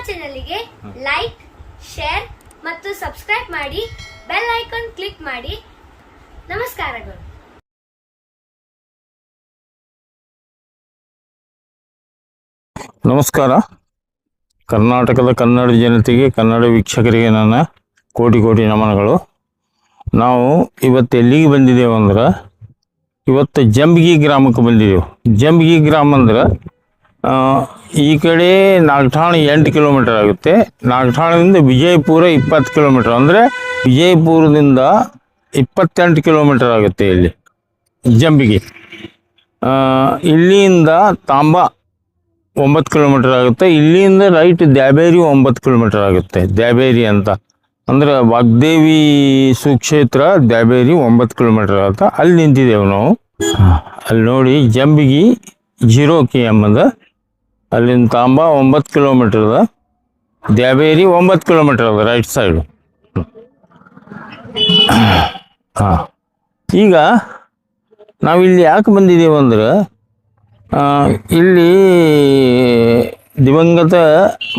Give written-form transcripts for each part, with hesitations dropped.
ಚಾನೆಲ್ಗೆ like, share ಮತ್ತು subscribe ಮಾಡಿ, ಬೆಲ್ ಐಕಾನ್ ಕ್ಲಿಕ್ ಮಾಡಿ. ನಮಸ್ಕಾರಗಳು. ನಮಸ್ಕಾರ. ಕರ್ನಾಟಕದ ಕನ್ನಡ ಜನತೆಗೆ, ಕನ್ನಡ ವೀಕ್ಷಕರಿಗೆ ನನ್ನ ಕೋಟಿ ಕೋಟಿ ನಮನಗಳು. ನಾವು ಇವತ್ತು ಎಲ್ಲಿಗೆ ಬಂದಿದ್ದೇವೆ ಅಂದ್ರೆ, ಇವತ್ತು ಜಂಬಗಿ ಗ್ರಾಮಕ್ಕೆ ಬಂದಿದ್ದೇವೆ. ಜಂಬಗಿ ಗ್ರಾಮ ಅಂದ್ರೆ ಈ ಕಡೆ ನಾಗಠಾಣ 8 ಕಿಲೋಮೀಟರ್ ಆಗುತ್ತೆ. ನಾಗಠಾಣದಿಂದ ವಿಜಯಪುರ 20 ಕಿಲೋಮೀಟರ್, ಅಂದರೆ ವಿಜಯಪುರದಿಂದ 28 ಕಿಲೋಮೀಟರ್ ಆಗುತ್ತೆ ಇಲ್ಲಿ ಜಂಬಗಿ. ಇಲ್ಲಿಂದ ತಾಂಬ 9 ಕಿಲೋಮೀಟರ್ ಆಗುತ್ತೆ. ಇಲ್ಲಿಂದ ರೈಟ್ ದ್ಯಾಬೇರಿ 9 ಕಿಲೋಮೀಟರ್ ಆಗುತ್ತೆ. ದ್ಯಾಬೇರಿ ಅಂತ ಅಂದರೆ ವಾಗ್ದೇವಿ ಸುಕ್ಷೇತ್ರ ದ್ಯಾಬೇರಿ 9 ಕಿಲೋಮೀಟರ್ ಆಗುತ್ತೆ. ಅಲ್ಲಿ ನಿಂತಿದ್ದೇವೆ ನಾವು. ಅಲ್ಲಿ ನೋಡಿ, ಜಂಬಗಿ 0 km ಅದ. ಅಲ್ಲಿಂದ ತಾಂಬ 9 ಕಿಲೋಮೀಟರ್ ಅದ. ದ್ಯಾಬೇರಿ 9 ಕಿಲೋಮೀಟರ್ ಅದ ರೈಟ್ ಸೈಡು. ಹಾಂ, ಈಗ ನಾವಿಲ್ಲಿ ಯಾಕೆ ಬಂದಿದ್ದೇವೆ ಅಂದ್ರೆ, ಇಲ್ಲಿ ದಿವಂಗತ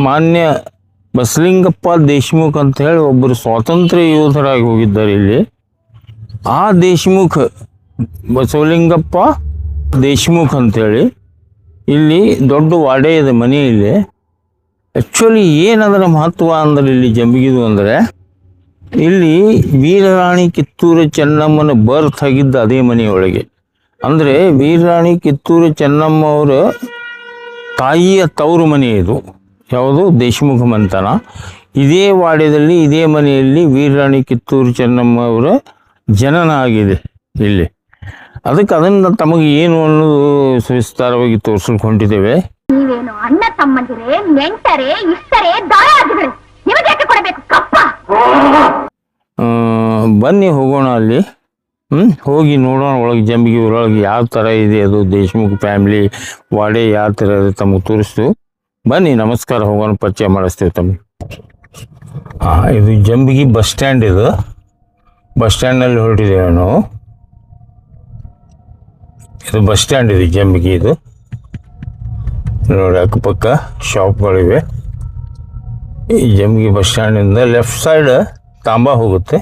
ಮಾನ್ಯ ಬಸಲಿಂಗಪ್ಪ ದೇಶಮುಖ್ ಅಂತ ಹೇಳಿ ಒಬ್ಬರು ಸ್ವಾತಂತ್ರ್ಯ ಯೋಧರಾಗಿ ಹೋಗಿದ್ದಾರೆ ಇಲ್ಲಿ. ಆ ದೇಶಮುಖ್, ಬಸವಲಿಂಗಪ್ಪ ದೇಶಮುಖ್ ಅಂಥೇಳಿ ಇಲ್ಲಿ ದೊಡ್ಡ ವಾಡೆ ಇದೆ ಮನೆ ಇಲ್ಲಿ. ಆ್ಯಕ್ಚುಲಿ ಏನದರ ಮಹತ್ವ ಅಂದ್ರೆ ಇಲ್ಲಿ ಜಂಬಗಿದು ಅಂದರೆ, ಇಲ್ಲಿ ವೀರರಾಣಿ ಕಿತ್ತೂರು ಚೆನ್ನಮ್ಮನ ಬರ್ತ್ ಆಗಿದ್ದ ಅದೇ ಮನೆಯೊಳಗೆ. ಅಂದರೆ ವೀರರಾಣಿ ಕಿತ್ತೂರು ಚೆನ್ನಮ್ಮ ಅವರ ತಾಯಿಯ ತವರು ಮನೆ ಇದು. ಯಾವುದು? ದೇಶಮುಖ ಮಂತನ. ಇದೇ ವಾಡ್ಯದಲ್ಲಿ, ಇದೇ ಮನೆಯಲ್ಲಿ ವೀರರಾಣಿ ಕಿತ್ತೂರು ಚೆನ್ನಮ್ಮ ಅವರ ಜನನ ಆಗಿದೆ ಇಲ್ಲಿ. ಅದಕ್ಕೆ ಅದನ್ನು ತಮಗೆ ಏನು ಅನ್ನೋದು ಸವಿಸ್ತಾರವಾಗಿ ತೋರಿಸ್ಲಿಕ್ಕೆ ಹೊಂಟಿದ್ದೇವೆ. ನೀವೇನು ಅಣ್ಣ ತಮ್ಮಂದಿರೇ, ನೆಂಟರೇ, ಇಷ್ಟರೇ, ದಾಯಾದಿಗಳು, ನಿಮಗೆ ಕೊಡಬೇಕು ಕಪ್ಪ. ಬನ್ನಿ ಹೋಗೋಣ ಅಲ್ಲಿ. ಹೋಗಿ ನೋಡೋಣ ಒಳಗೆ ಜಂಬಗಿ ಊರೊಳಗೆ ಯಾವ ಥರ ಇದೆ ಅದು, ದೇಶಮುಖ್ ಫ್ಯಾಮಿಲಿ ವಾಡೆ ಯಾವ ಥರ ಇದೆ ತಮಗೆ ತೋರಿಸ್ತು. ಬನ್ನಿ, ನಮಸ್ಕಾರ. ಹೋಗೋಣ, ಪರಿಚಯ ಮಾಡಿಸ್ತೇವೆ ತಮಗೆ. ಇದು ಜಂಬಗಿ ಬಸ್ ಸ್ಟ್ಯಾಂಡ್. ಇದು ಬಸ್ ಸ್ಟ್ಯಾಂಡ್ನಲ್ಲಿ ಹೊರಟಿದ್ದೇವೆ ನಾವು. ಇದು ಬಸ್ ಸ್ಟ್ಯಾಂಡ್ ಇದೆ ಜಂಬಗಿ. ಇದು ನೋಡಿ, ಅಕ್ಕಪಕ್ಕ ಶಾಪ್ಗಳಿವೆ. ಈ ಜಂಬಗಿ ಬಸ್ ಸ್ಟ್ಯಾಂಡಿಂದ ಲೆಫ್ಟ್ ಸೈಡ್ ತಾಂಬ ಹೋಗುತ್ತೆ.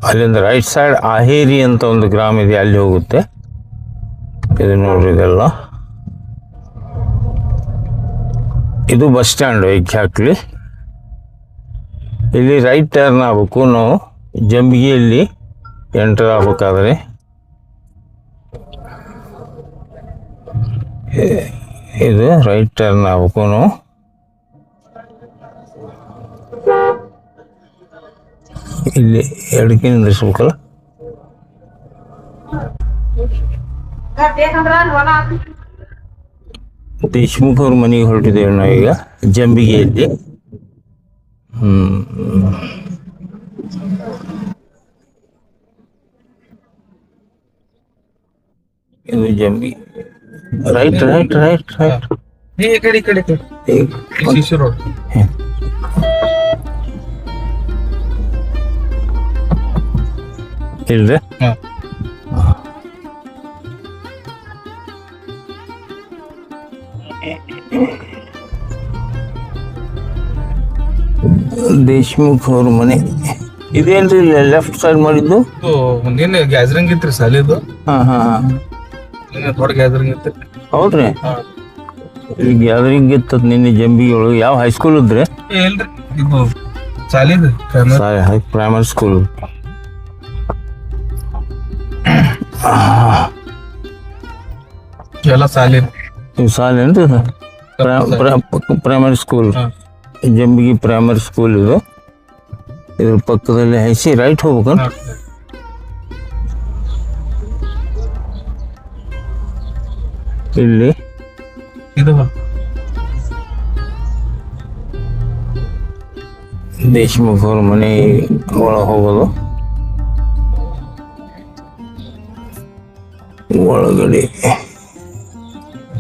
ಅಲ್ಲಿಂದ ರೈಟ್ ಸೈಡ್ ಆಹೇರಿ ಅಂತ ಒಂದು ಗ್ರಾಮ ಇದೆ, ಅಲ್ಲಿ ಹೋಗುತ್ತೆ. ಇದು ನೋಡ್ರಿ, ಇದೆಲ್ಲ ಇದು ಬಸ್ ಸ್ಟ್ಯಾಂಡು ಎಕ್ಸಾಕ್ಟ್ಲಿ. ಇಲ್ಲಿ ರೈಟ್ ಟರ್ನ್ ಆಗಬೇಕು ನಾವು ಜಂಬಗಿಯಲ್ಲಿ ಎಂಟರ್ ಆಗ್ಬೇಕಾದ್ರೆ. ಇದು ರೈಟ್ ಟರ್ನ್ ಆಗಬೇಕು ನಾವು. ಇಲ್ಲಿ ಎಡಕ್ಕೆ ನಿಂದಿರ್ಸ್ಬೇಕಲ್ಲ. ದೇಶಮುಖ್ ಅವ್ರ ಮನೆಗೆ ಹೊರಟಿದ್ದೇವೆ ನಾವೀಗ ಜಂಬಿಗೆಯಲ್ಲಿ. ಇದು Jambi. Right right right right. ಇಲ್ರಿ, ದೇಶ್ಮುಖ್ ಅವ್ರ ಮನೆ ಇದೇನ್ರಿ ಲೆಫ್ಟ್ ಸೈಡ್ ಮಾಡಿದ್ದು? ನಿನ್ನೆ ಗ್ಯಾದರಿಂಗ್ ಇತ್ರಿ ಸಾಲಿದು. ದೊಡ್ಡ ಗ್ಯಾದರಿಂಗ್ ಇತ್ತು. ಹೌದ್ರಿ, ಈ ಗ್ಯಾದರಿಂಗ್ ಇತ್ತದ ನಿನ್ನೆ ಜಂಬಿಗೆ ಒಳಗೆ. ಯಾವ ಹೈಸ್ಕೂಲ್ ಇದ್ರಿ? ಇಲ್ರಿ, ಇದು ಸಾಲಿದು ಪ್ರೈಮರಿ ಸ್ಕೂಲ್. ಎಲ್ಲ ಸಾಲಿ ನೀವು ಸಾಲೇನ್ರಿ? ಪ್ರೈಮರಿ ಸ್ಕೂಲ್, ಜಂಬಿಗಿ ಪ್ರೈಮರಿ ಸ್ಕೂಲ್ ಇದು. ಇದ್ರ ಪಕ್ಕದಲ್ಲಿ ಹೈಸಿ ರೈಟ್ ಹೋಗ್ಬೇಕಂತ. ಇಲ್ಲಿ ಇದು ದೇಶ್ಮುಖ್ ಅವ್ರ ಮನೆ ಒಳಗೆ ಹೋಗೋದು. ಒಳಗಡೆ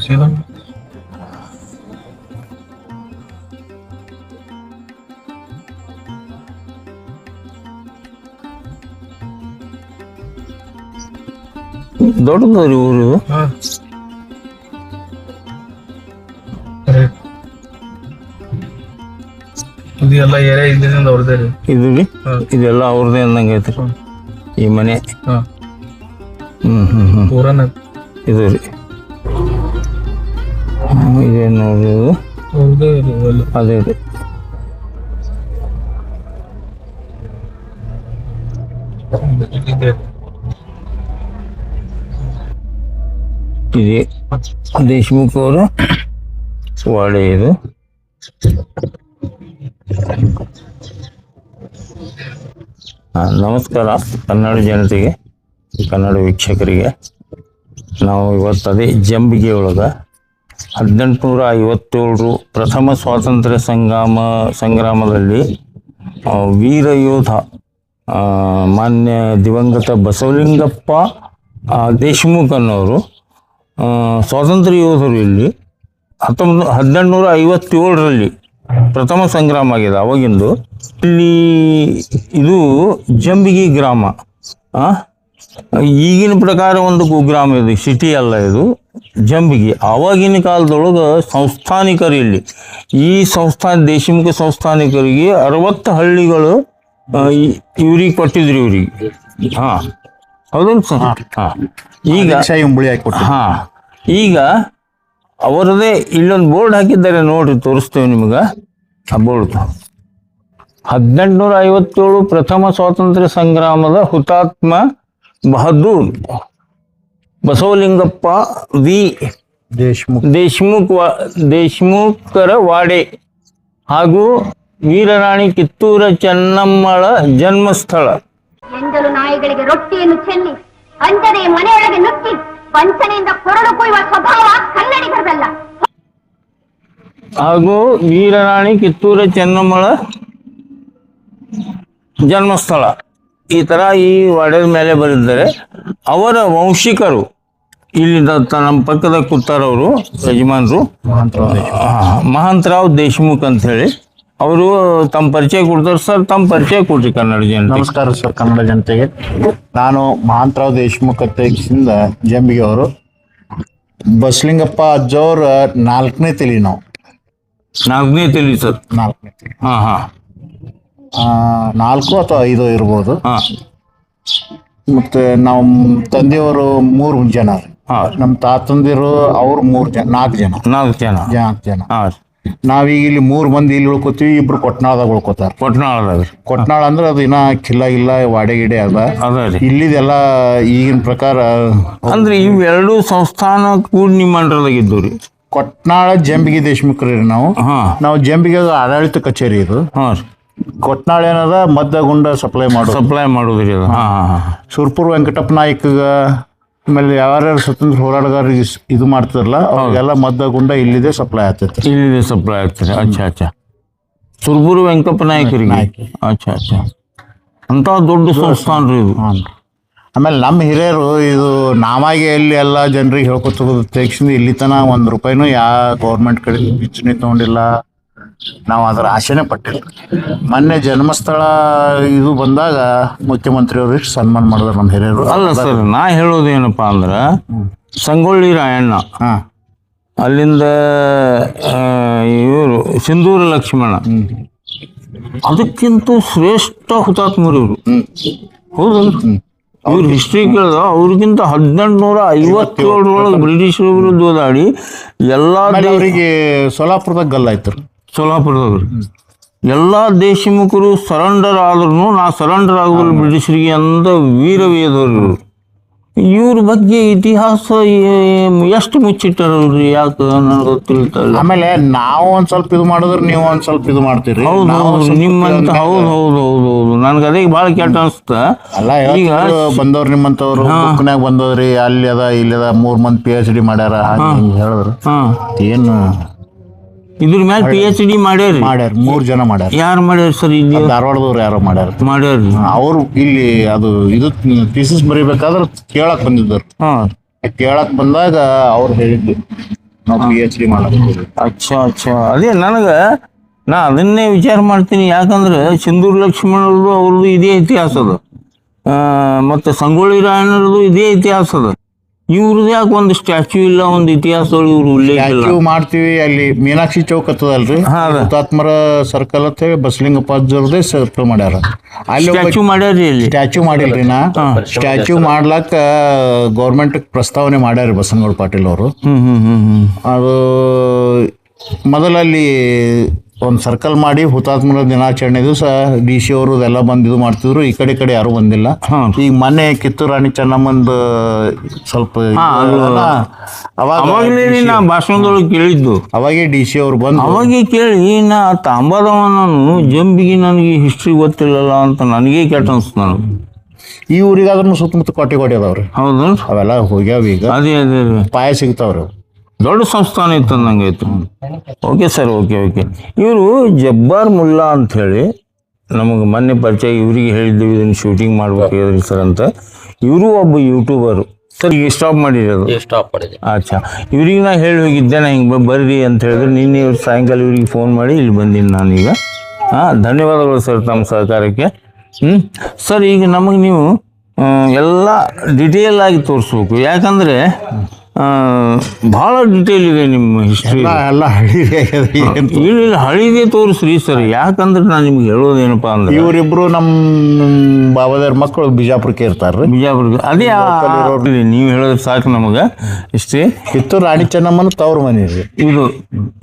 ಸೀದಾ ದೊಡ್ಡದವ್ರಿ ಊರು. ಇದು ಎಲ್ಲ ಏರಿಯಾ ಇಲ್ಲಿಂದ ಅವ್ರದೇ ರೀ. ಇದು ರೀ, ಇದೆಲ್ಲ ಅವ್ರದೇ ಅಂದಂಗೆ ಐತ್ರಿ ಈ ಮನೆ. ಪೂರನ ಇದು ರೀ, ಇದೇನು ನೋಡ್ರಿ, ಇದು ಅವ್ರದೇ ರೀ. ಅದೇ ರೀ. ಇದೆ ದೇಶ್ಮುಖ್ ಅವರ ವಾಡೆ ಇದು. ನಮಸ್ಕಾರ ಕನ್ನಡ ಜನತೆಗೆ, ಕನ್ನಡ ವೀಕ್ಷಕರಿಗೆ. ನಾವು ಇವತ್ತು ಅದೇ ಜಂಬಿಗೆ ಒಳಗೆ 1857 ಪ್ರಥಮ ಸ್ವಾತಂತ್ರ್ಯ ಸಂಗ್ರಾಮದಲ್ಲಿ ವೀರ ಯೋಧ ಮಾನ್ಯ ದಿವಂಗತ ಬಸವಲಿಂಗಪ್ಪ ದೇಶ್ಮುಖ್ ಅನ್ನೋರು ಸ್ವಾತಂತ್ರ್ಯ ಯೋಧರು. ಇಲ್ಲಿ 1857ರಲ್ಲಿ ಪ್ರಥಮ ಸಂಗ್ರಾಮ ಆಗಿದೆ ಅವಾಗಿಂದು. ಇಲ್ಲಿ ಇದು ಜಂಬಿಗಿ ಗ್ರಾಮ. ಈಗಿನ ಪ್ರಕಾರ ಒಂದು ಕುಗ್ರಾಮ ಇದು, ಸಿಟಿ ಅಲ್ಲ ಇದು, ಜಂಬಿಗಿ. ಆವಾಗಿನ ಕಾಲದೊಳಗೆ ಸಂಸ್ಥಾನಿಕರು ಇಲ್ಲಿ, ಈ ದೇಶಮುಖ ಸಂಸ್ಥಾನಿಕರಿಗೆ 60 ಹಳ್ಳಿಗಳು ಇವ್ರಿಗೆ ಕೊಟ್ಟಿದ್ರು ಇವ್ರಿಗೆ. ಹೌದಲ್ಲ ಸರ್? ಈಗ ಅವರದೇ ಇಲ್ಲೊಂದು ಬೋರ್ಡ್ ಹಾಕಿದ್ದಾರೆ ನೋಡ್ರಿ, ತೋರಿಸ್ತೇವೆ ನಿಮ್ಗೆ ಆ ಬೋರ್ಡ್. 1857 ಪ್ರಥಮ ಸ್ವಾತಂತ್ರ್ಯ ಸಂಗ್ರಾಮದ ಹುತಾತ್ಮ ಬಹದ್ದೂರ್ ಬಸವಲಿಂಗಪ್ಪ ವಿ ದೇಶ್ಮುಖರ ವಾಡೆ ಹಾಗೂ ವೀರರಾಣಿ ಕಿತ್ತೂರ ಚೆನ್ನಮ್ಮಳ ಜನ್ಮಸ್ಥಳ. ಎಂದಲು ನಾಯಿಗಳಿಗೆ ರೊಟ್ಟಿಯನ್ನು ಚೆಲ್ಲಿ ಅಂಜನೆ ಮನೆಯೊಳಗೆ ನುಗ್ಗಿ ವಂಚನೆಯಿಂದ ಕೊರಳು ಕೊಯ್ಯುವ ಸ್ವಭಾವ ಕನ್ನಡಿಗರದಲ್ಲ. ಹಾಗೂ ವೀರರಾಣಿ ಕಿತ್ತೂರ ಚೆನ್ನಮ್ಮಳ ಜನ್ಮಸ್ಥಳ. ಈ ತರ ಈ ವಾಡೆದ ಮೇಲೆ ಬರೆದಿದ್ದಾರೆ. ಅವರ ವಂಶಿಕರು ಇಲ್ಲಿ ನಮ್ಮ ಪಕ್ಕದ ಕೂತಾರವರು ಯಜಮಾನರು ಮಹಾಂತರಾವ್ ದೇಶ್ಮುಖ್ ಅಂತ ಹೇಳಿ. ಅವರು ತಮ್ಮ ಪರಿಚಯ ಕೊಡ್ತಾರೆ. ಸರ್, ತಮ್ಮ ಪರಿಚಯ ಕೊಡ್ರಿ ಕನ್ನಡ ಜನ. ನಮಸ್ಕಾರ ಸರ್, ಕನ್ನಡ ಜನತೆಗೆ. ನಾನು ಮಹಾಂತರಾವ್ ದೇಶ್ಮುಖ್ ಅತ್ತೆಯಿಂದ ಜಂಬಿಗೆ ಅವರು. ಬಸಲಿಂಗಪ್ಪ ಅಜ್ಜವ್ರ 4ನೇ ತಲಿ. ನಾವು 4ನೇ ತಲಿ ಸರ್. 4ನೇ ತಲಿ. 4 ಅಥವಾ 5 ಇರ್ಬೋದು. ಮತ್ತೆ ನಾವು ತಂದೆಯವರು 3 ಜನ. ನಮ್ಮ ತಾತಂದಿರು ಅವ್ರು 4 ಜನ. ನಾವೀಗ ಇಲ್ಲಿ 3 ಮಂದಿ ಇಲ್ಲಿ ಉಳ್ಕೋತೀವಿ, 2 ಕೊಟ್ನಾಳದಾಗ ಉಳ್ಕೋತಾರ. ಕೊಟ್ನಾಳ ಅಂದ್ರೆ ಅದು ಇನ್ನ ಕಿಲ್ಲ ವಾಡೆ ಗಿಡೆ ಅದ. ಇಲ್ಲಿದೆಲ್ಲ ಈಗಿನ ಪ್ರಕಾರ ಅಂದ್ರೆ ಇವೆರಡು ಸಂಸ್ಥಾನ ಕೂಡ ನಿಮ್ಮ ಅಂಡರ್ದಾಗಿದ್ದು ರೀ. ಕೊಟ್ನಾಳ ಜಂಬಿಗಿ ದೇಶ್ಮುಖ್ರಿ ನಾವು ಜಂಬಿಗೆ ಆಡಳಿತ ಕಚೇರಿ ಇದು. ಕೊಟ್ನಾಳ ಏನದ ಮದ್ದಗುಂಡ ಸಪ್ಲೈ ಮಾಡೋದ್ರಿ. ಸುರ್ಪುರ್ ವೆಂಕಟಪ್ಪ ನಾಯ್ಕಗ ಆಮೇಲೆ ಯಾರ್ಯಾರು ಸ್ವತಂತ್ರ ಹೋರಾಟಗಾರರಿಗೆ ಇದು ಮಾಡ್ತಾರಲ್ಲ ಅವ್ರಿಗೆಲ್ಲ ಮದ್ದಗುಂಡ ಇಲ್ಲಿದೆ ಸಪ್ಲೈ ಆಗ್ತೈತೆ. ಅಚ್ಚಾ. ಸುರ್ಪುರ್ ವೆಂಕಟಪ್ಪ ನಾಯ್ಕರಿಗೆ. ಅಚ್ಚಾ. ಅಂತ ದೊಡ್ಡ ಸಂಸ್ಥಾನ ರೀ ಇದು. ಆಮೇಲೆ ನಮ್ಮ ಹಿರಿಯರು ಇದು ನಾವಾಗಿ ಎಲ್ಲಿ ಎಲ್ಲ ಜನರಿಗೆ ಹೇಳ್ಕೊತೋಗೋದು ತೆಗ್ಸಿಂದ ಇಲ್ಲಿ ತನ ₹1 ಯಾವ ಗೌರ್ಮೆಂಟ್ ಕಡೆ ಪಿಂಚಣಿ ತಗೊಂಡಿಲ್ಲ. ನಾವು ಅದರ ಆಶೆನೆ ಪಟ್ಟಿಲ್ಲ. ಮೊನ್ನೆ ಜನ್ಮಸ್ಥಳ ಇದು ಬಂದಾಗ ಮುಖ್ಯಮಂತ್ರಿಯವರು ಸನ್ಮಾನ ಮಾಡಿದ್ರು ನಮ್ಮ ಹಿರಿಯರು. ಅಲ್ಲ ಸರ್, ನಾ ಹೇಳೋದೇನಪ್ಪಾ ಅಂದ್ರ ಸಂಗೊಳ್ಳಿ ರಾಯಣ್ಣ, ಅಲ್ಲಿಂದ ಇವರು ಸಿಂಧೂರ ಲಕ್ಷ್ಮಣ, ಅದಕ್ಕಿಂತ ಶ್ರೇಷ್ಠ ಹುತಾತ್ಮರು ಇವರು. ಹೌದಲ್ಲ, ಇವ್ರ ಹಿಸ್ಟ್ರಿ ಕೇಳಿದ ಅವ್ರಿಗಿಂತ 1857 ಬ್ರಿಟಿಷರ ವಿರುದ್ಧ ಹೋದಾಡಿ ಎಲ್ಲಾ ಅವರಿಗೆ ಸೋಲಾಪುರದಾಗ ಗಲ್ಲಾಯ್ತು. ಸೋಲಾಪುರದವ್ರು ಎಲ್ಲಾ ದೇಶಮುಖರು ಸರೆಂಡರ್ ಆದ್ರೂ ನಾ ಸರೆಂಡರ್ ಆಗೋದಿಲ್ಲ ಬ್ರಿಟಿಷರಿಗೆ ಅಂತ ವೀರವೇದವರು. ಇವ್ರ ಬಗ್ಗೆ ಇತಿಹಾಸ ಎಷ್ಟು ಮುಚ್ಚಿಟ್ಟಾರಲ್ರಿ, ಯಾಕೆ ನನಗೆ ಗೊತ್ತಿಲ್ಲ. ಆಮೇಲೆ ನಾವು ಒಂದ್ ಸ್ವಲ್ಪ ಇದು ಮಾಡಿದ್ರೆ ನೀವು ಒಂದ್ ಸ್ವಲ್ಪ ಇದು ಮಾಡ್ತೀರಿ. ಹೌದು ನಿಮ್ಮಂತ ಹೌದು ನನ್ಗೆ ಅದೇ ಭಾಳ ಕೆಟ್ಟ ಅನ್ಸುತ್ತ. ಅಲ್ಲ ಈಗ ಬಂದವ್ರು ನಿಮ್ಮಂತವ್ರು ಬುಕ್ನಾಗ ಬಂದವ್ರಿ, ಅಲ್ಲಿ ಅದ ಇಲ್ಲಿ ಅದ 3 ಮಂದಿ PhD ಮಾಡ್ಯಾರ ಹೇಳಿದ್ರು. ಏನು ಇದ್ರ ಮೇಲೆ PhD ಮಾಡ್ಯಾರ 3 ಜನ ಮಾಡ್ಯಾರ. ಯಾರು ಮಾಡ್ಯಾರ ಸರ್? ಇಲ್ಲಿ ಧಾರವಾಡದವ್ರು ಯಾರೋ ಮಾಡ್ಯಾರ್ರಿ. ಅವ್ರು ಇಲ್ಲಿ ಅದು ಇದು ಥೀಸಿಸ್ ಬರೀಬೇಕಾದ್ರೆ ಕೇಳಕ್ ಬಂದಿದ್ದರು. ಕೇಳಕ್ ಬಂದಾಗ ಅವ್ರು ಹೇಳಿದ್ದು ನಾವು PhD ಮಾಡಕ್. ಅಚ್ಚಾ ಅದೇ ನನಗೆ ನಾ ಅದನ್ನೇ ವಿಚಾರ ಮಾಡ್ತೀನಿ. ಯಾಕಂದ್ರೆ ಸಿಂಧೂರು ಲಕ್ಷ್ಮಣರದು ಅವ್ರದ್ದು ಇದೇ ಇತಿಹಾಸ ಅದ, ಮತ್ತು ಸಂಗೊಳ್ಳಿ ರಾಯಣ್ಣರದು ಇದೇ ಇತಿಹಾಸ ಅದ. ಇವ್ರದ್ದು ಯಾಕೆ ಒಂದು ಸ್ಟ್ಯಾಚ್ಯೂ ಇಲ್ಲ, ಒಂದು ಇತಿಹಾಸದೊಳಗೆ ಇವ್ರು ಉಲ್ಲೇಖ ಇಲ್ಲ. ಮಾಡ್ತೀವಿ. ಅಲ್ಲಿ ಮೀನಾಕ್ಷಿ ಚೌಕ್ ಹತ್ತದಲ್ರಿ, ಹುತಾತ್ಮರ ಸರ್ಕಲ್ ಅಂತ ಬಸಲಿಂಗಪ್ಪಾಜವ್ರದೇ ಸರ್ಕಲ್ ಮಾಡ್ಯಾರ. ಅಲ್ಲಿ ಸ್ಟ್ಯಾಚ್ಯೂ ಮಾಡ್ಯಾರ್ರಿ. ಅಲ್ಲಿ ಸ್ಟ್ಯಾಚ್ಯೂ ಮಾಡಿಲ್ರಿ. ಸ್ಟ್ಯಾಚ್ಯೂ ಮಾಡ್ಲಾಕ ಗೌರ್ಮೆಂಟ್ ಪ್ರಸ್ತಾವನೆ ಮಾಡ್ಯಾರ ಬಸನಗೌಡ ಪಾಟೀಲ್ ಅವರು. ಅದು ಮೊದಲಲ್ಲಿ ಒಂದು ಸರ್ಕಲ್ ಮಾಡಿ ಹುತಾತ್ಮರ ದಿನಾಚರಣೆ ದಿವಸ DC ಅವರು ಇದೆಲ್ಲ ಬಂದು ಇದು ಮಾಡ್ತಿದ್ರು. ಈ ಕಡೆ ಯಾರು ಬಂದಿಲ್ಲ. ಈಗ ಮೊನ್ನೆ ಕಿತ್ತೂರು ರಾಣಿ ಚೆನ್ನಮ್ಮಂದು ಸ್ವಲ್ಪ ಅವಾಗಲೇ ನಾ ಭಾಷಣದೊಳಗೆ ಕೇಳಿದ್ದು. ಅವಾಗೇ DC ಅವರು ಬಂದು ಅವಾಗೇ ಕೇಳಿ ನಾ ತಾಂಬಾದವ ನಾನು ಜಂಬಿಗೆ ನನಗೆ ಹಿಸ್ಟ್ರಿ ಗೊತ್ತಿಲ್ಲಲ್ಲ ಅಂತ ನನಗೇ ಕೆಟ್ಟ ಅನ್ಸ್ತು. ನಾನು ಈ ಊರಿಗಾದ್ರೂ ಸುತ್ತಮುತ್ತ ಕೋಟೆ ಅದಾವ್ರಿ. ಹೌದು, ಅವೆಲ್ಲ ಹೋಗ್ಯಾವ. ಈಗ ಅದೇ ಪಾಯ ಸಿಗ್ತಾವ್ರಿ. ದೊಡ್ಡ ಸಂಸ್ಥಾನ ಇತ್ತು ಅಂದಂಗೆ ಆಯ್ತು. Okay sir, okay. ಇವರು ಜಬ್ಬಾರ್ ಮುಲ್ಲಾ ಅಂತ ಹೇಳಿ ನಮಗೆ ಮೊನ್ನೆ ಪರಿಚಯ. ಇವರಿಗೆ ಹೇಳಿದ್ದೀವಿ ಇದನ್ನು ಶೂಟಿಂಗ್ ಮಾಡ್ಬೇಕಾದ್ರಿ ಸರ್ ಅಂತ. ಇವರು ಒಬ್ಬ ಯೂಟ್ಯೂಬರು ಸರ್. ಈಗ ಸ್ಟಾಪ್ ಮಾಡಿರೋದು. ಅಚ್ಚಾ, ಇವ್ರಿಗೆ ನಾ ಹೇಳಿ ಹೋಗಿದ್ದೆ, ನಾ ಹಿಂಗೆ ಬರ್ರಿ ಅಂತ ಹೇಳಿದ್ರೆ ನಿನ್ನೆ ಇವ್ರು ಸಾಯಂಕಾಲ ಇವ್ರಿಗೆ ಫೋನ್ ಮಾಡಿ ಇಲ್ಲಿ ಬಂದೀನಿ ನಾನೀಗ. ಧನ್ಯವಾದಗಳು ಸರ್ ತಮ್ಮ ಸಹಕಾರಕ್ಕೆ. ಸರ್, ಈಗ ನಮಗೆ ನೀವು ಎಲ್ಲ ಡಿಟೇಲ್ ಆಗಿ ತೋರಿಸ್ಬೇಕು. ಯಾಕಂದರೆ ಭಾಳ ಡಿಟೇಲ್ ಇದೆ ನಿಮ್ಮ ಹಿಸ್ಟ್ರಿ. ಎಲ್ಲ ಇಲ್ಲ ಹಳಿದೇ ತೋರಿಸ್ರಿ ಸರ್. ಯಾಕಂದ್ರೆ ನಾನು ನಿಮ್ಗೆ ಹೇಳೋದೇನಪ್ಪ ಅಂದ್ರೆ ಇವರಿಬ್ರು ನಮ್ಮ ಬಾಬಾದೇವ್ರ ಮಕ್ಕಳು ಬಿಜಾಪುರಕ್ಕೆ ಇರ್ತಾರ್ರಿ. ಬಿಜಾಪುರಕ್ಕೆ ಅದೇ ನೀವು ಹೇಳೋದು ಸಾಕು ನಮಗೆ ಇಷ್ಟೇ. ಕಿತ್ತೂರು ರಾಣಿ ಚೆನ್ನಮ್ಮನ ತವ್ರ ಮನೆ ರೀ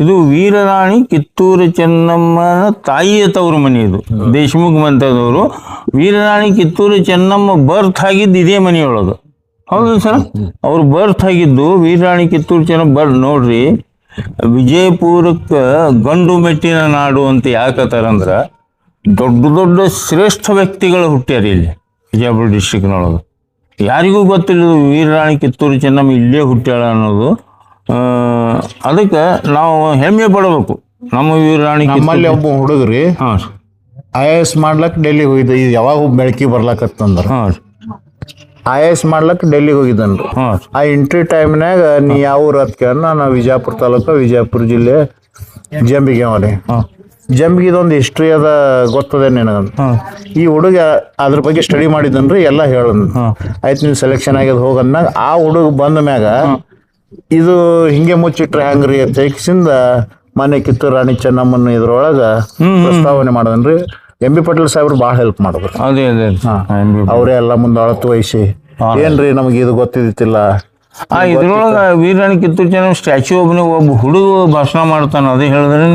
ಇದು ವೀರರಾಣಿ ಕಿತ್ತೂರು ಚೆನ್ನಮ್ಮನ ತಾಯಿಯ ತವ್ರ ಮನೆ. ಇದು ದೇಶಮುಖ್ ಮಂತದವರು. ವೀರರಾಣಿ ಕಿತ್ತೂರು ಚೆನ್ನಮ್ಮ ಬರ್ತ್ ಆಗಿದ್ದು ಇದೇ ಮನೆಯೊಳಗೆ. ಹೌದು ಸರ್, ಅವ್ರು ಬರ್ತ್ ಆಗಿದ್ದು ವೀರರಾಣಿ ಕಿತ್ತೂರು ಚೆನ್ನಮ್ಮ ನೋಡ್ರಿ. ವಿಜಯಪುರಕ್ಕೆ ಗಂಡು ಮೆಟ್ಟಿನ ನಾಡು ಅಂತ ಯಾಕತ್ತಾರಂದ್ರೆ ದೊಡ್ಡ ಶ್ರೇಷ್ಠ ವ್ಯಕ್ತಿಗಳು ಹುಟ್ಟ್ಯಾರ ಇಲ್ಲಿ ವಿಜಯಪುರ ಡಿಸ್ಟ್ರಿಕ್ನೊಳಗೆ. ಯಾರಿಗೂ ಗೊತ್ತಿಲ್ಲ ವೀರರಾಣಿ ಕಿತ್ತೂರು ಚೆನ್ನಮ್ಮ ಇಲ್ಲೇ ಹುಟ್ಟ್ಯಾಳ ಅನ್ನೋದು. ಅದಕ್ಕೆ ನಾವು ಹೆಮ್ಮೆ ಪಡಬೇಕು ನಮ್ಮ ವೀರರಾಣಿ. ನಮ್ಮಲ್ಲಿ ಒಬ್ಬ ಹುಡುಗ್ರಿ IAS ಮಾಡ್ಲಕ್ ಡೆಲ್ಲಿಗೆ ಹೋಗಿದ್ದ. ಇದು ಯಾವಾಗ ಬೆಳಕಿ ಬರ್ಲಾಕತ್ತಂದ್ರ IAS ಮಾಡ್ಲಕ್ ಡೆಲ್ಲಿಗೆ ಹೋಗಿದ್ದನ್ರಿ. ಆ ಇಂಟ್ರಿ ಟೈಮ್ನಾಗ ನೀ ಯಾವ ಊರು ಅಂತ ಕೇಳ, ನಾವು ವಿಜಯಪುರ ತಾಲೂಕು, ವಿಜಯಪುರ ಜಿಲ್ಲೆ, ಜಂಬಿಗೆ ಅವ್ರಿ. ಜಂಬಿಗಿದೊಂದು ಹಿಸ್ಟ್ರಿ ಅದ ಗೊತ್ತದೆ ನಿನಗಂತ. ಈ ಹುಡುಗ ಅದ್ರ ಬಗ್ಗೆ ಸ್ಟಡಿ ಮಾಡಿದನ್ರಿ, ಎಲ್ಲ ಹೇಳನ್. ಆಯ್ತು ನೀವು ಸೆಲೆಕ್ಷನ್ ಆಗ್ಯದ ಹೋಗಂದಾಗ ಆ ಹುಡುಗ ಬಂದ ಮ್ಯಾಗ ಇದು ಹಿಂಗೆ ಮುಚ್ಚಿಟ್ರೆ ಹೆಂಗ್ರಿ ಅಂತ ಹೇಗಿಸಿಂದ ಮನೆ ಕಿತ್ತೂರು ರಾಣಿ ಚೆನ್ನಮ್ಮನ ಇದ್ರೊಳಗ ಪ್ರಸ್ತಾವನೆ ಮಾಡದನ್ರಿ. MB ಪಾಟೀಲ್ ಸಾಹೇಬ್ರು ಭಾಳ ಹೆಲ್ಪ್ ಮಾಡಿದ್ರು. ಅವರೇ ಎಲ್ಲ ಮುಂದೆ ಅಳತು ವಹಿಸಿ ಏನ್ರಿ ನಮಗೆ ಇದು ಗೊತ್ತಿದ್ದಿಲ್ಲ. ಇದ್ರೊಳಗ ವೀರರಾಣಿ ಕಿತ್ತೂರು ಚೆನ್ನಮ್ಮ ಸ್ಟ್ಯಾಚ್ಯೂ ಒಬ್ಬ ಹುಡುಗ ಭಾಷಣ ಮಾಡ್ತಾನ. ಅದೇ ಹೇಳಿದ್ರೆ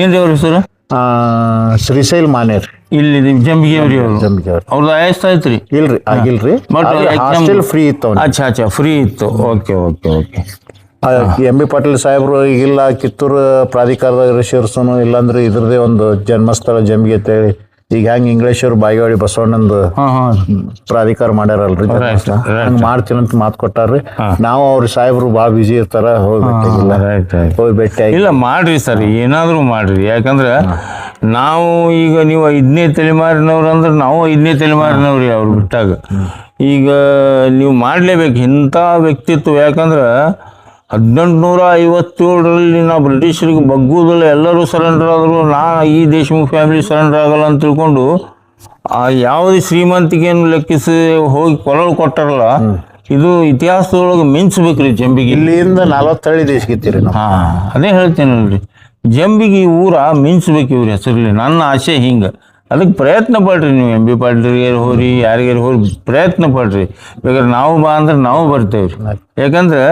ಏನ್ರಿ ಅವ್ರ ಹೆಸರು? ಶ್ರೀಶೈಲ್ ಮಾನೇರ್. ಇಲ್ಲಿ ಜಂಬಿಗೆ ಅವ್ರದ್ದು IAS ಆಯ್ತ್ರಿ? ಇಲ್ರಿ, ಆಗಿಲ್ರಿ. ಬಟ್ ಫ್ರೀ ಇತ್ತು. ಅಚ್ಚಾ ಫ್ರೀ ಇತ್ತು. ಓಕೆ. MB ಪಾಟೀಲ್ ಸಾಹೇಬ್ರು ಈಗಿಲ್ಲ ಕಿತ್ತೂರು ಪ್ರಾಧಿಕಾರದಾಗ ಸೇರ್ಸೋನು, ಇಲ್ಲಾಂದ್ರೆ ಇದ್ರದೇ ಒಂದು ಜನ್ಮಸ್ಥಳ ಜಂಬಿಗೆ ಅಂತೇಳಿ. ಈಗ ಹೆಂಗ್ ಇಂಗ್ಲೇಶ್ವರ ಬಾಗೇವಾಡಿ ಬಸವಣ್ಣಂದು ಪ್ರಾಧಿಕಾರ ಮಾಡ್ಯಾರಲ್ರಿ, ಹಂಗ್ ಮಾಡ್ತೀನಂತ ಮಾತು ಕೊಟ್ಟಾರ್ರಿ. ನಾವು ಅವ್ರ ಸಾಹೇಬ್ರು ಭಾಳ ಬಿಜಿ ಇರ್ತಾರ, ಹೋಗಿ ಭೇಟಿ ಇಲ್ಲ ಮಾಡ್ರಿ ಸರ್, ಏನಾದ್ರು ಮಾಡ್ರಿ. ಯಾಕಂದ್ರೆ ನಾವು ಈಗ ನೀವು 5ನೇ ತಲೆಮಾರಿನವ್ರು ಅಂದ್ರೆ ನಾವು 5ನೇ ತಲೆಮಾರಿನವ್ರಿ ಅವ್ರು ಬಿಟ್ಟಾಗ. ಈಗ ನೀವು ಮಾಡ್ಲೇಬೇಕು ಇಂಥ ವ್ಯಕ್ತಿತ್ವ. ಯಾಕಂದ್ರೆ 1857ರಲ್ಲಿ ನಾವು ಬ್ರಿಟಿಷರಿಗೆ ಬಗ್ಗುವುದಿಲ್ಲ, ಎಲ್ಲರೂ ಸರೆಂಡರ್ ಆದರು. ಈ ದೇಶಮುಖ್ ಫ್ಯಾಮಿಲಿ ಸರೆಂಡರ್ ಆಗಲ್ಲ ಅಂತ ತಿಳ್ಕೊಂಡು ಯಾವುದೇ ಶ್ರೀಮಂತಿಕೆಯನ್ನು ಲೆಕ್ಕಿಸಿ ಹೋಗಿ ಕೊರಳು ಕೊಟ್ಟಾರಲ್ಲ, ಇದು ಇತಿಹಾಸದೊಳಗೆ ಮಿಂಚ್ಬೇಕ್ರಿ ಜಂಬಿಗೆ. ಇಲ್ಲಿಂದ 40 ಹಳ್ಳಿ ದೇಶಕ್ಕಿತ್ತೀರಿ. ಅದೇ ಹೇಳ್ತೇನಲ್ರಿ, ಜಂಬಿಗೆ ಈ ಊರ ಮಿಂಚ್ಬೇಕು ಇವ್ರ ಹೆಸರಲ್ಲಿ. ನನ್ನ ಆಸೆ ಹಿಂಗೆ. ಅದಕ್ಕೆ ಪ್ರಯತ್ನ ಪಡ್ರಿ ನೀವು. ಎಂ ಬಿ ಪಾಟೀಲ್ಗಾರು ಹೋರಿ, ಯಾರಿಗಾರು ಹೋರಿ, ಪ್ರಯತ್ನ ಪಡ್ರಿ. ಬೇಕಾದ್ರೆ ನಾವು ಬಾ ಅಂದ್ರೆ ನಾವು ಬರ್ತೇವೆ ರೀ. ಯಾಕಂದ್ರೆ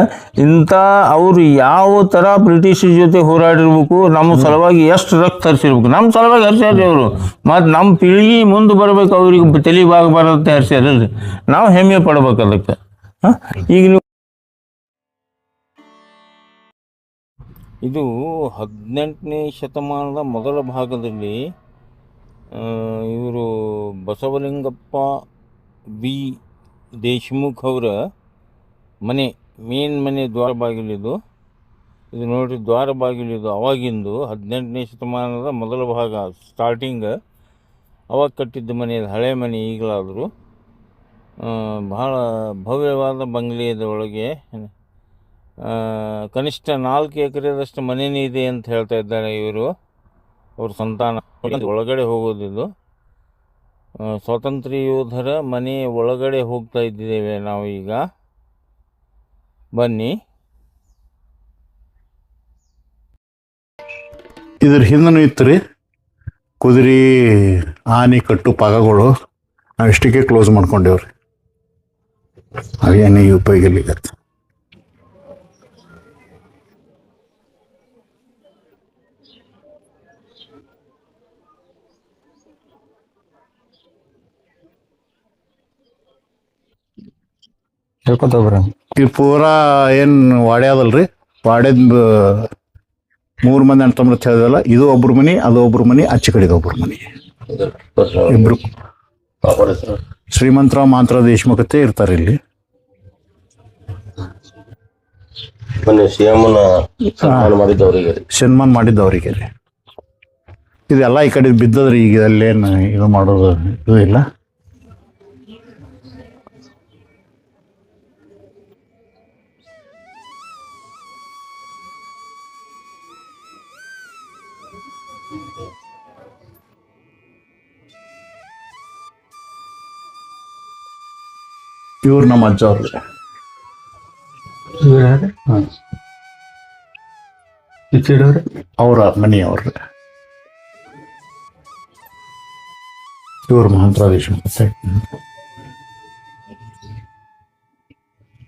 ಇಂಥ ಅವ್ರು ಯಾವ ಥರ ಬ್ರಿಟಿಷ್ ಜೊತೆ ಹೋರಾಡಿರ್ಬೇಕು, ನಮ್ಮ ಸಲುವಾಗಿ ಎಷ್ಟು ರಕ್ತ ಹರಿಸಿರ್ಬೇಕು. ನಮ್ಮ ಸಲುವಾಗಿ ಹರಿಸ್ಯಾರ್ರಿ ಅವರು. ಮತ್ತು ನಮ್ಮ ಪೀಳಿಗೆ ಮುಂದೆ ಬರ್ಬೇಕು, ಅವ್ರಿಗೆ ತಲೆಬಾಗಬಾರದಂತ ಹರಿಸ್ಯಾರಲ್ರಿ. ನಾವು ಹೆಮ್ಮೆ ಪಡ್ಬೇಕು ಅದಕ್ಕೆ. ಹಾಂ, ಈಗ ನೀವು ಇದು 18ನೇ ಶತಮಾನದ ಮೊದಲ ಭಾಗದಲ್ಲಿ ಇವರು ಬಸವಲಿಂಗಪ್ಪ ಬಿ ದೇಶ್ಮುಖ್ ಅವರ ಮನೆ, ಮೇನ್ ಮನೆ ದ್ವಾರ ಬಾಗಿಲಿದು. ಇದು ನೋಡಿರಿ, ದ್ವಾರ ಬಾಗಿಲಿದು ಅವಾಗಿಂದು 18ನೇ ಶತಮಾನದ ಮೊದಲ ಭಾಗ, ಸ್ಟಾರ್ಟಿಂಗ್ ಅವಾಗ ಕಟ್ಟಿದ್ದ ಮನೆ. ಹಳೆ ಮನೆ ಈಗಲಾದರೂ. ಬಹಳ ಭವ್ಯವಾದ ಬಂಗ್ಲೆ ಇದೆ ಒಳಗೆ. ಕನಿಷ್ಠ 4 ಎಕರೆದಷ್ಟು ಮನೆಯೇ ಇದೆ ಅಂತ ಹೇಳ್ತಾ ಇದ್ದಾರೆ ಇವರು, ಅವ್ರ ಸಂತಾನ. ಒಳಗಡೆ ಹೋಗೋದಿದ್ದು ಸ್ವಾತಂತ್ರ್ಯ ಯೋಧರ ಮನೆ ಒಳಗಡೆ ಹೋಗ್ತಾ ಇದ್ದೇವೆ ನಾವು ಈಗ. ಬನ್ನಿ. ಇದ್ರ ಹಿಂದೂ ಇತ್ತು ರೀ ಕುದುರೆ ಆನೆ ಕಟ್ಟು ಪಾಗಗಳು. ನಾವು ಇಷ್ಟಕ್ಕೆ ಕ್ಲೋಸ್ ಮಾಡ್ಕೊಂಡೇವ್ರಿ. ಅವೇನೇ ಉಪಯೋಗ ಇಲ್ಲ. ಹೇಳ್ಕೊತವ್ರ ಈ ಪೂರಾ ಏನು ವಾಡೆ ಅದಲ್ರಿ, ವಾಡೆದ 3 ಮಂದಿ ಅಣ್ಣ ತಮ್ಮ ಹೇಳಿದಲ್ಲ. ಇದು ಒಬ್ರು ಮನಿ, ಅದು ಒಬ್ರು ಮನಿ, ಆಚೆ ಕಡೆದು ಒಬ್ರು ಮನಿ. ಇಬ್ರು ಶ್ರೀಮಂತರಾವ್ ಮಾಂತರಾವ್ ದೇಶಮುಖತೆ ಇರ್ತಾರೆ ಇಲ್ಲಿ. ಸನ್ಮಾನ ಮಾಡಿದ್ದವರಿಗೆ ರೀ. ಇದೆಲ್ಲ ಈ ಕಡೆ ಬಿದ್ದದ್ರಿ. ಈಗ ಅಲ್ಲೇನು ಇದು ಮಾಡೋದು ಇದು ಇಲ್ಲ. ಇವ್ರು ನಮ್ಮ ಅಜ್ಜ ಅವ್ರಿಗೆ. ಅವರ ಮನೆಯವ್ರಿಗೆ. ಇವ್ರು ಮಹಾಂತರ ದೇಶಮುಖ.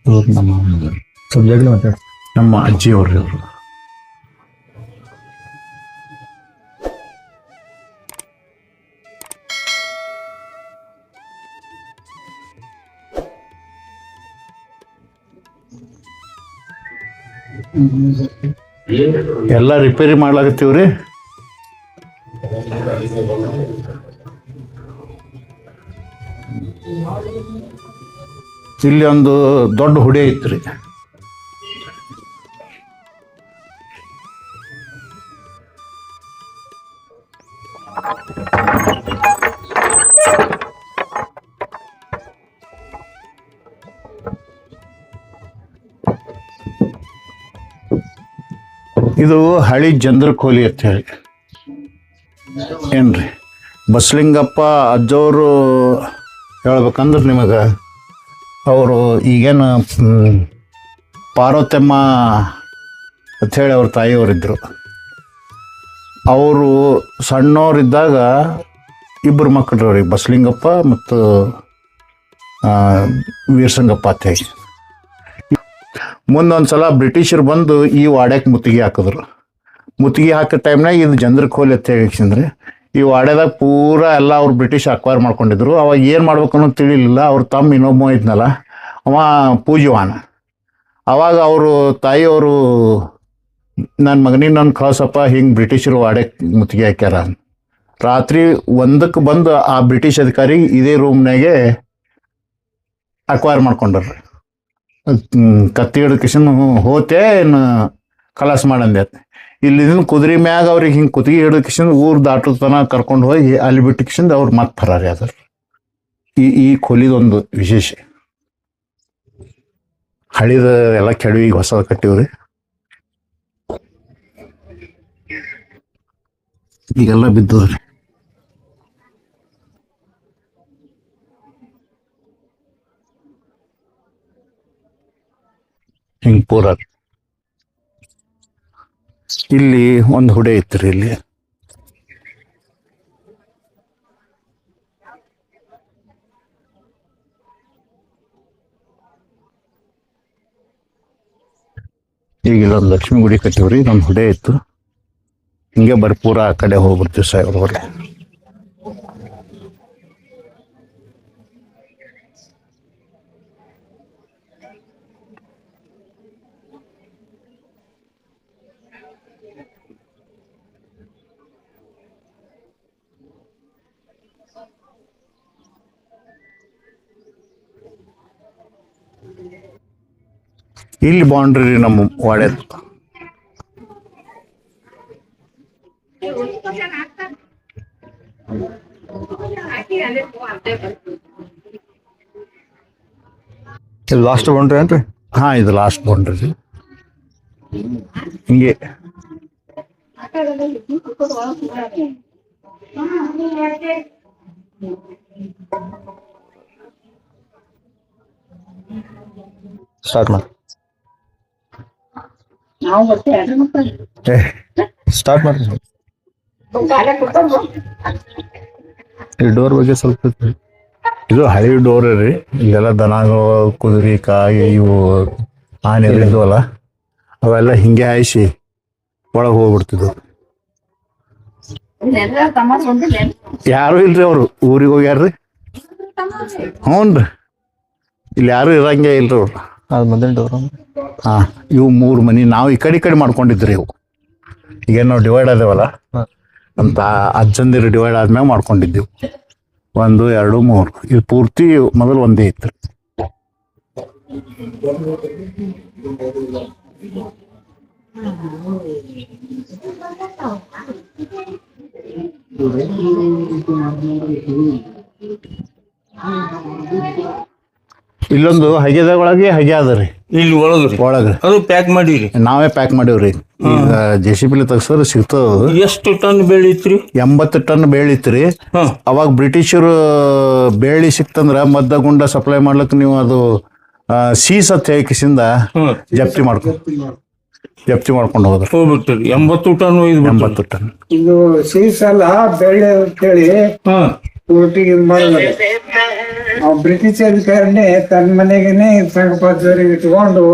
ಇವ್ರು ನಮ್ಮ ಅಜ್ಜಿಯವ್ರಿ. ಅವರು ಎಲ್ಲ ರಿಪೇರಿ ಮಾಡ್ಲಾಕತ್ತೀವ್ರಿ. ಇಲ್ಲಿ ಒಂದು ದೊಡ್ಡ ಹುಡಿ ಐತ್ರಿ. ಇದು ಹಳಿ ಜಂದ್ರಕೋಲಿ ಅಂತ ಹೇಳಿ. ಏನ್ರಿ ಬಸಲಿಂಗಪ್ಪ ಅಜ್ಜವರು ಹೇಳ್ಬೇಕಂದ್ರೆ ನಿಮಗೆ, ಅವರು ಈಗೇನು ಪಾರ್ವತಮ್ಮ ಅಂಥೇಳಿ ಅವ್ರ ತಾಯಿಯವರಿದ್ದರು. ಅವರು ಸಣ್ಣವರಿದ್ದಾಗ 2 ಮಕ್ಕಳು ಅವ್ರಿಗೆ, ಬಸಲಿಂಗಪ್ಪ ಮತ್ತು ವೀರಸಂಗಪ್ಪ ಅಂತ ಹೇಳಿ. ಮುಂದೊಂದು ಸಲ ಬ್ರಿಟಿಷರು ಬಂದು ಈ ವಾಡ್ಯಕ್ಕೆ ಮುತ್ತಿಗೆ ಹಾಕಿದ್ರು. ಮುತ್ತಿಗೆ ಹಾಕೋ ಟೈಮ್ನಾಗ ಇದು ಜಂದ್ರಕೋಲಿ ಅಂತ ಹೇಳಿದ್ರೆ, ಈ ವಾಡ್ಯದಾಗ ಪೂರಾ ಎಲ್ಲ ಅವ್ರು ಬ್ರಿಟಿಷ್ ಅಕ್ವೈರ್ ಮಾಡ್ಕೊಂಡಿದ್ರು. ಅವಾಗ ಏನು ಮಾಡ್ಬೇಕು ಅನ್ನೋದು ತಿಳಿಲಿಲ್ಲ. ಅವ್ರ ತಮ್ಮ ಇನ್ನೊಬ್ಬ ಇದ್ನಲ್ಲ, ಅವ ಪೂಜ್ಯವಾನ. ಅವಾಗ ಅವರು ತಾಯಿಯವರು, ನನ್ನ ಮಗನಿಗೆ ನನ್ನ ಕಳ್ಸಪ್ಪ, ಹಿಂಗೆ ಬ್ರಿಟಿಷರು ವಾಡ್ಯಕ್ಕೆ ಮುತ್ತಿಗೆ ಹಾಕ್ಯಾರ. ರಾತ್ರಿ 1ಕ್ಕೆ ಬಂದು ಆ ಬ್ರಿಟಿಷ್ ಅಧಿಕಾರಿ ಇದೇ ರೂಮ್ನಾಗೆ ಅಕ್ವೈರ್ ಮಾಡ್ಕೊಂಡ್ರಿ. ಕತ್ತಿ ಹಿಡಿದ ಕಿಶನ್ ಹೋತೆ ಕಲಾಸ ಮಾಡಂದೆ. ಇಲ್ಲಿಂದ ಕುದುರೆ ಮ್ಯಾಗ ಅವ್ರಿಗೆ ಹಿಂಗೆ ಕುತ್ತಿಗೆ ಹಿಡಿದ ಕಿಶನ್ ಊರು ದಾಟೋ ತನಕ ಕರ್ಕೊಂಡು ಹೋಗಿ ಅಲ್ಲಿ ಬಿಟ್ಟು ಕಿಶನ್ ಅವ್ರು ಮತ್ತೆ ಫರಾರಿ ಅದ್ರ. ಈ ಕೊಲಿದೊಂದು ವಿಶೇಷ. ಹಳಿದ ಎಲ್ಲ ಕೆಡವಿ ಈಗ ಹೊಸ ಕಟ್ಟಿವ್ರಿ. ಈಗೆಲ್ಲ ಬಿದ್ದದ್ರಿ. ಹಿಂಗೆ ಪೂರ ಇಲ್ಲಿ ಒಂದು ಹುಡೆ ಐತ್ರಿ ಇಲ್ಲಿ. ಈಗ ಇಲ್ಲೊಂದು ಲಕ್ಷ್ಮೀ ಗುಡಿ ಕಟ್ಟಿವ್ರಿ, ಇದೊಂದು ಹುಡೆ ಇತ್ತು. ಹಿಂಗೆ ಭರ್ಪೂರ ಆ ಕಡೆ ಹೋಗ್ಬಿಡ್ತೀವಿ ಸಾಹೇಬ್ರ ಹೊರಗೆ. ಇಲ್ಲಿ ಬೌಂಡ್ರಿ ನಮ್ಮ ವಾಡ್ಯದ. ಲಾಸ್ಟ್ ಬೌಂಡ್ರಿ ಏನ್ರಿ? ಹಾ, ಇದು ಲಾಸ್ಟ್ ಬೌಂಡ್ರಿ. ಹಿಂಗೆ ಸ್ಟಾರ್ಟ್ ಮಾಡಿ. ಸ್ಟಾರ್ಟ್ ಮಾಡ್ರಿ. ಈ ಡೋರ್ ಬಗ್ಗೆ ಸ್ವಲ್ಪ ಇದು ಹಳಿ ಡೋರ್ ರೀ. ಇಲ್ಲೆಲ್ಲ ದನಗಳು, ಕುದುರೆ, ಕಾಯಿ, ಇವು ಆನೆ ಇದ್ವಲ್ಲ, ಅವೆಲ್ಲ ಹಿಂಗೆ ಹಾಯಿಸಿ ಒಳಗೆ ಹೋಗ್ಬಿಡ್ತಿದ್ವು. ಯಾರು ಇಲ್ರಿ, ಅವರು ಊರಿಗೆ ಹೋಗ್ಯಾರ್ರಿ. ಹ್ಞೂನ್ರಿ, ಇಲ್ಲಿ ಯಾರು ಇರಂಗೆ ಇಲ್ರಿ ಅವ್ರು. ಅದು ಮುಂದಿನ ಡೋರ್. ಹಾ, ಇವು 3 ಮನಿ ನಾವು ಈ ಕಡೆ ಮಾಡ್ಕೊಂಡಿದ್ರಿ. ಇವು ಈಗೇನು ನಾವು ಡಿವೈಡ್ ಆದೇವಲ್ಲ ಅಂತ ಅಜ್ಜಂದಿರು ಡಿವೈಡ್ ಆದ್ಮೇಲೆ ಮಾಡ್ಕೊಂಡಿದ್ದೀವಿ. 1, 2, 3 ಇದು ಪೂರ್ತಿ ಮೊದಲು ಒಂದೇ ಇತ್ತು. ಇಲ್ಲೊಂದು ಹಗೆದ ಒಳಗೆ ಹಗೆ ಅದ ರೀ. ಇಲ್ಲಿ ಒಳಗೆ ಅದು ಪ್ಯಾಕ್ ಮಾಡಿರಿ, ನಾವೇ ಪ್ಯಾಕ್ ಮಾಡೀವ್ರಿ. ಈಗ JCB ತೆಗ್ಸೋರು ಸಿಗ್ತದ. ಎಷ್ಟು ಟನ್ ಬೆಳಿತ್ರಿ? 80 ಟನ್ ಬೇಳಿತ್ರಿ. ಅವಾಗ ಬ್ರಿಟಿಷರು ಬೇಳಿ ಸಿಕ್ತಂದ್ರ ಮದ್ದಗುಂಡ ಸಪ್ಲೈ ಮಾಡ್ಲಿಕ್ಕೆ ನೀವು ಅದು ಸೀಸ್ ಅಂತ ಹೇಳಿಕಿಸಿಂದ ಜಪ್ತಿ ಮಾಡ್ಕೊಂಡು ಹೋದ್ರು. ಹೋಗ್ಬಿಡ್ತೀರಿ 80 ಟನ್. 80 ಟನ್ ಇದು ಸೀಸಲ್ಲ ಬೆಳ್ಳಿ ಅಂತೇಳಿ ಊಟಿಗೆ ಇದು ಮಾಡಿದ್ರು. ಬ್ರಿಟಿಷ್ ಅಧಿಕಾರಿನೇ ತನ್ನ ಮನೆಗೇನೆ ಸಂಘಪದ್ಧತಿ ಇಟ್ಕೊಂಡು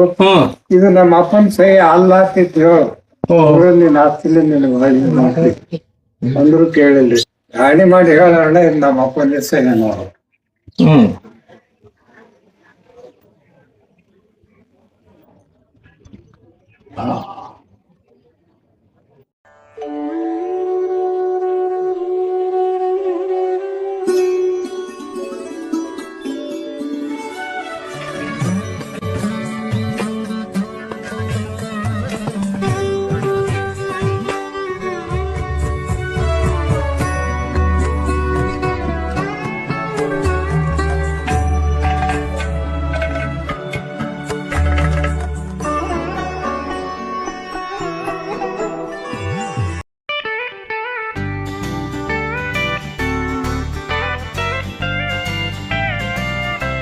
ಇದು ನಮ್ಮ ಅಪ್ಪನ ಸಹಿ ಅಲ್ಲಾತಿತ್ತು ಹೇಳು, ನೀನ್ ಆಗ್ತಿಲ್ಲ ಅಂದ್ರು ಕೇಳಿಲ್ರಿ. ಹಾನಿ ಮಾಡಿ ಹೇಳೋಣ, ಇದು ನಮ್ಮ ಅಪ್ಪನ ಸಹಿ ನಾವು.